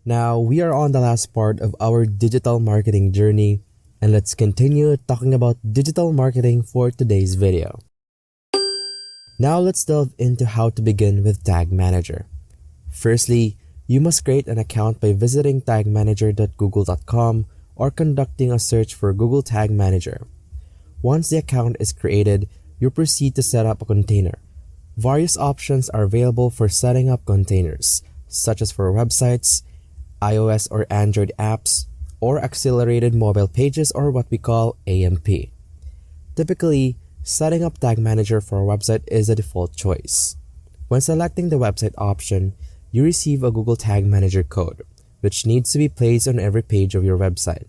Now, we are on the last part of our digital marketing journey, and let's continue talking about digital marketing for today's video. Now, let's delve into how to begin with Tag Manager. Firstly, you must create an account by visiting tagmanager.google.com or conducting a search for Google Tag Manager. Once the account is created, you proceed to set up a container. Various options are available for setting up containers, such as for websites, iOS or Android apps, or accelerated mobile pages, or what we call AMP. Typically, setting up Tag Manager for a website is a default choice. When selecting the website option, you receive a Google Tag Manager code, which needs to be placed on every page of your website.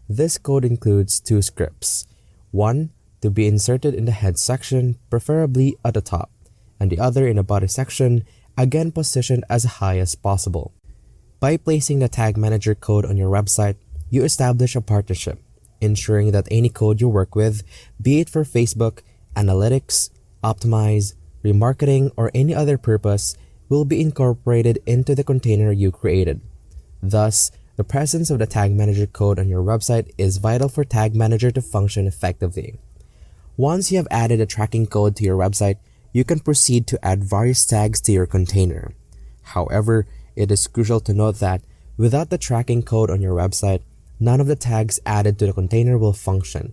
This code includes two scripts. One, to be inserted in the head section, preferably at the top, and the other in the body section, again positioned as high as possible. By placing the Tag Manager code on your website, you establish a partnership, ensuring that any code you work with, be it for Facebook, analytics, optimize, remarketing, or any other purpose, will be incorporated into the container you created. Thus, the presence of the Tag Manager code on your website is vital for Tag Manager to function effectively. Once you have added a tracking code to your website, you can proceed to add various tags to your container. However, it is crucial to note that without the tracking code on your website, none of the tags added to the container will function.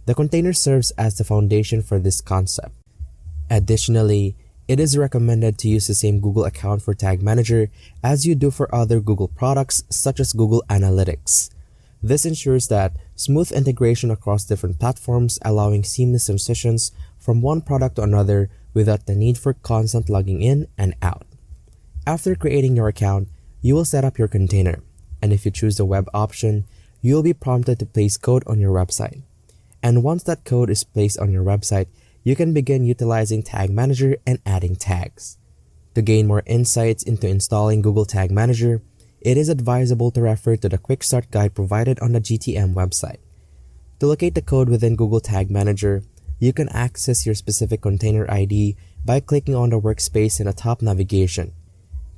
The container serves as the foundation for this concept. Additionally, it is recommended to use the same Google account for Tag Manager as you do for other Google products such as Google Analytics. This ensures that smooth integration across different platforms, allowing seamless transitions from one product to another without the need for constant logging in and out. After creating your account, you will set up your container, and if you choose the web option, you will be prompted to place code on your website. And once that code is placed on your website, you can begin utilizing Tag Manager and adding tags. To gain more insights into installing Google Tag Manager, it is advisable to refer to the Quick Start Guide provided on the GTM website. To locate the code within Google Tag Manager, you can access your specific container ID by clicking on the workspace in the top navigation.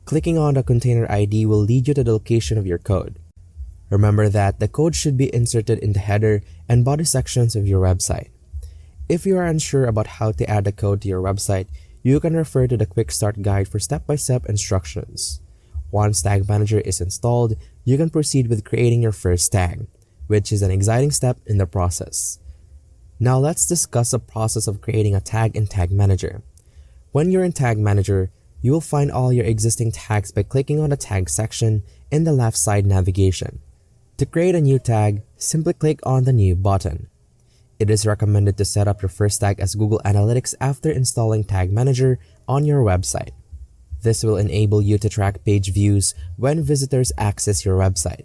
Clicking on the container ID will lead you to the location of your code. Remember that the code should be inserted in the header and body sections of your website. If you are unsure about how to add the code to your website, you can refer to the Quick Start Guide for step-by-step instructions. Once Tag Manager is installed, you can proceed with creating your first tag, which is an exciting step in the process. Now let's discuss the process of creating a tag in Tag Manager. When you're in Tag Manager, you will find all your existing tags by clicking on the tag section in the left side navigation. To create a new tag, simply click on the new button. It is recommended to set up your first tag as Google Analytics after installing Tag Manager on your website. This will enable you to track page views when visitors access your website.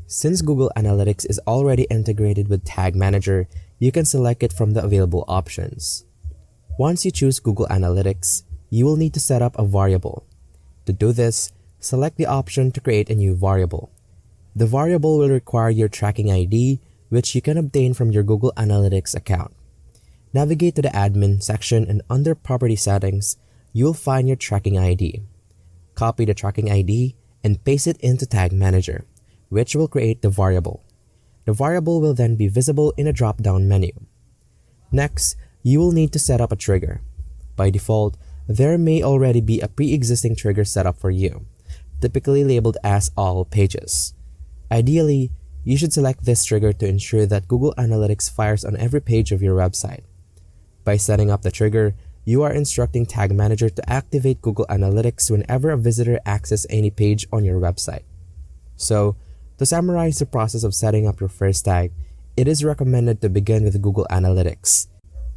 Since Google Analytics is already integrated with Tag Manager, you can select it from the available options. Once you choose Google Analytics, you will need to set up a variable. To do this, select the option to create a new variable. The variable will require your tracking ID, which you can obtain from your Google Analytics account. Navigate to the admin section, and under property settings, you will find your tracking ID. Copy the tracking ID and paste it into Tag Manager, which will create the variable. The variable will then be visible in a drop-down menu. Next, you will need to set up a trigger. By default, there may already be a pre-existing trigger set up for you, typically labeled as All Pages. Ideally, you should select this trigger to ensure that Google Analytics fires on every page of your website. By setting up the trigger, you are instructing Tag Manager to activate Google Analytics whenever a visitor accesses any page on your website. So, to summarize the process of setting up your first tag, it is recommended to begin with Google Analytics.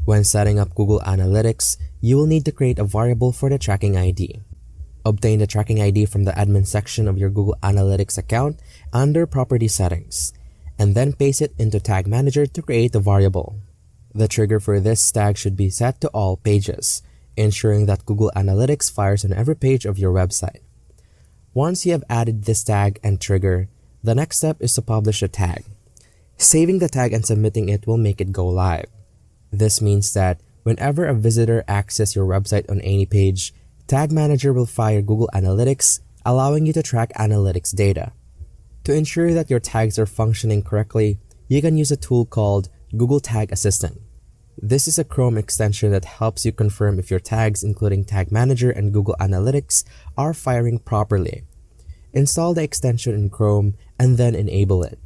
When setting up Google Analytics, you will need to create a variable for the tracking ID. Obtain the tracking ID from the admin section of your Google Analytics account under Property Settings, and then paste it into Tag Manager to create the variable. The trigger for this tag should be set to All Pages, ensuring that Google Analytics fires on every page of your website. Once you have added this tag and trigger, the next step is to publish a tag. Saving the tag and submitting it will make it go live. This means that whenever a visitor accesses your website on any page, Tag Manager will fire Google Analytics allowing you to track analytics data. To ensure that your tags are functioning correctly, you can use a tool called Google Tag Assistant. This is a Chrome extension that helps you confirm if your tags, including Tag Manager and Google Analytics, are firing properly. Install the extension in Chrome and then enable it.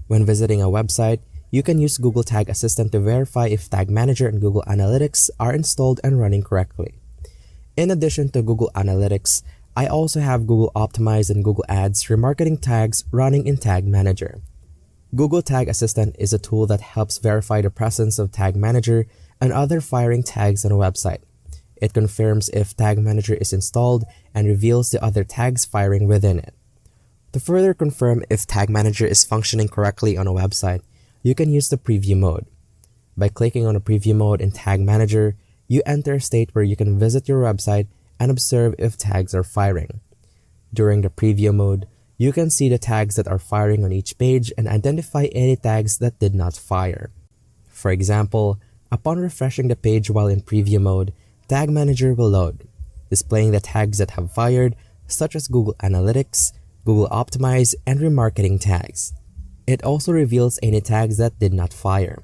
When visiting a website, you can use Google Tag Assistant to verify if Tag Manager and Google Analytics are installed and running correctly. In addition to Google Analytics, I also have Google Optimize and Google Ads remarketing tags running in Tag Manager. Google Tag Assistant is a tool that helps verify the presence of Tag Manager and other firing tags on a website. It confirms if Tag Manager is installed and reveals the other tags firing within it. To further confirm if Tag Manager is functioning correctly on a website, you can use the preview mode. By clicking on the preview mode in Tag Manager, you enter a state where you can visit your website and observe if tags are firing. During the preview mode, you can see the tags that are firing on each page and identify any tags that did not fire. For example, upon refreshing the page while in preview mode, Tag Manager will load, displaying the tags that have fired, such as Google Analytics, Google Optimize, and remarketing tags. It also reveals any tags that did not fire.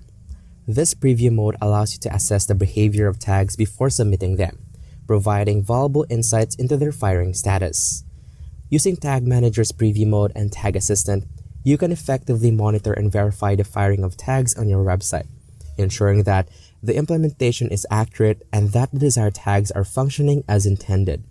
This preview mode allows you to assess the behavior of tags before submitting them, providing valuable insights into their firing status. Using Tag Manager's preview mode and Tag Assistant, you can effectively monitor and verify the firing of tags on your website, ensuring that the implementation is accurate and that the desired tags are functioning as intended.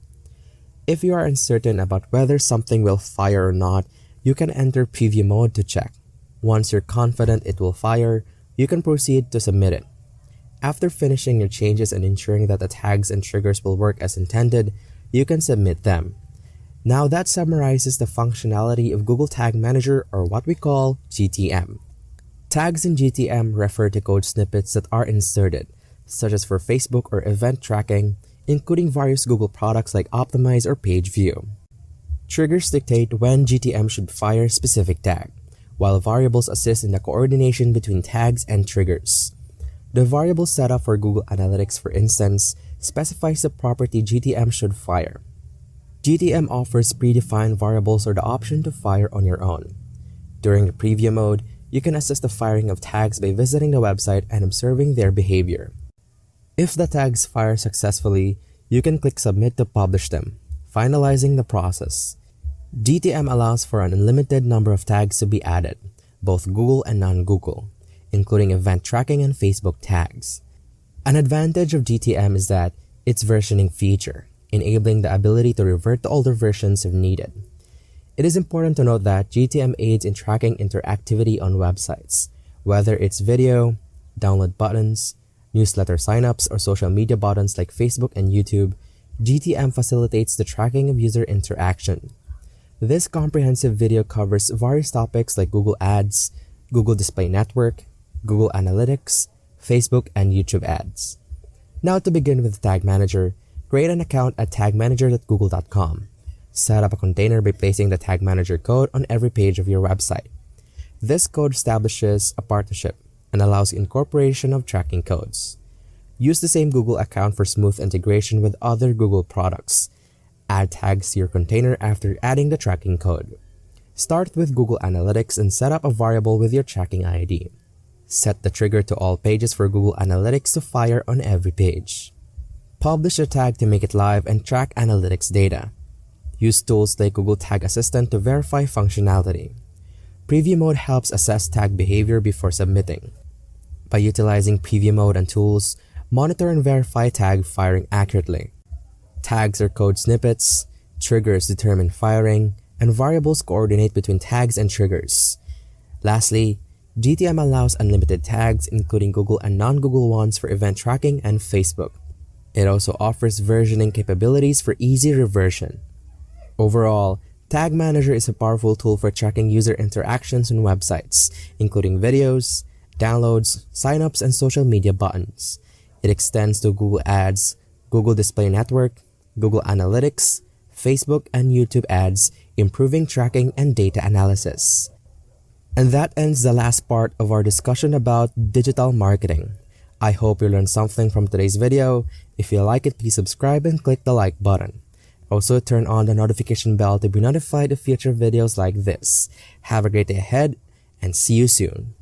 If you are uncertain about whether something will fire or not, you can enter preview mode to check. Once you're confident it will fire, you can proceed to submit it. After finishing your changes and ensuring that the tags and triggers will work as intended, you can submit them. Now that summarizes the functionality of Google Tag Manager, or what we call GTM. Tags in GTM refer to code snippets that are inserted, such as for Facebook or event tracking, including various Google products like Optimize or Page View. Triggers dictate when GTM should fire a specific tag, while variables assist in the coordination between tags and triggers. The variable setup for Google Analytics, for instance, specifies the property GTM should fire. GTM offers predefined variables or the option to fire on your own. During the preview mode, you can assess the firing of tags by visiting the website and observing their behavior. If the tags fire successfully, you can click Submit to publish them, finalizing the process. GTM allows for an unlimited number of tags to be added, both Google and non-Google, including event tracking and Facebook tags. An advantage of GTM is that its versioning feature, enabling the ability to revert to older versions if needed. It is important to note that GTM aids in tracking interactivity on websites, whether it's video, download buttons, newsletter signups, or social media buttons like Facebook and YouTube. GTM facilitates the tracking of user interaction. This comprehensive video covers various topics like Google Ads, Google Display Network, Google Analytics, Facebook, and YouTube ads. Now to begin with Tag Manager, create an account at tagmanager.google.com. Set up a container by placing the Tag Manager code on every page of your website. This code establishes a partnership and allows incorporation of tracking codes. Use the same Google account for smooth integration with other Google products. Add tags to your container after adding the tracking code. Start with Google Analytics and set up a variable with your tracking ID. Set the trigger to all pages for Google Analytics to fire on every page. Publish a tag to make it live and track analytics data. Use tools like Google Tag Assistant to verify functionality. Preview mode helps assess tag behavior before submitting. By utilizing preview mode and tools, monitor and verify tag firing accurately. Tags are code snippets, triggers determine firing, and variables coordinate between tags and triggers. Lastly, GTM allows unlimited tags, including Google and non-Google ones for event tracking and Facebook. It also offers versioning capabilities for easy reversion. Overall, Tag Manager is a powerful tool for tracking user interactions on websites, including videos, downloads, signups, and social media buttons. It extends to Google Ads, Google Display Network, Google Analytics, Facebook, and YouTube ads, improving tracking and data analysis. And that ends the last part of our discussion about digital marketing. I hope you learned something from today's video. If you like it, please subscribe and click the like button. Also, turn on the notification bell to be notified of future videos like this. Have a great day ahead, and see you soon.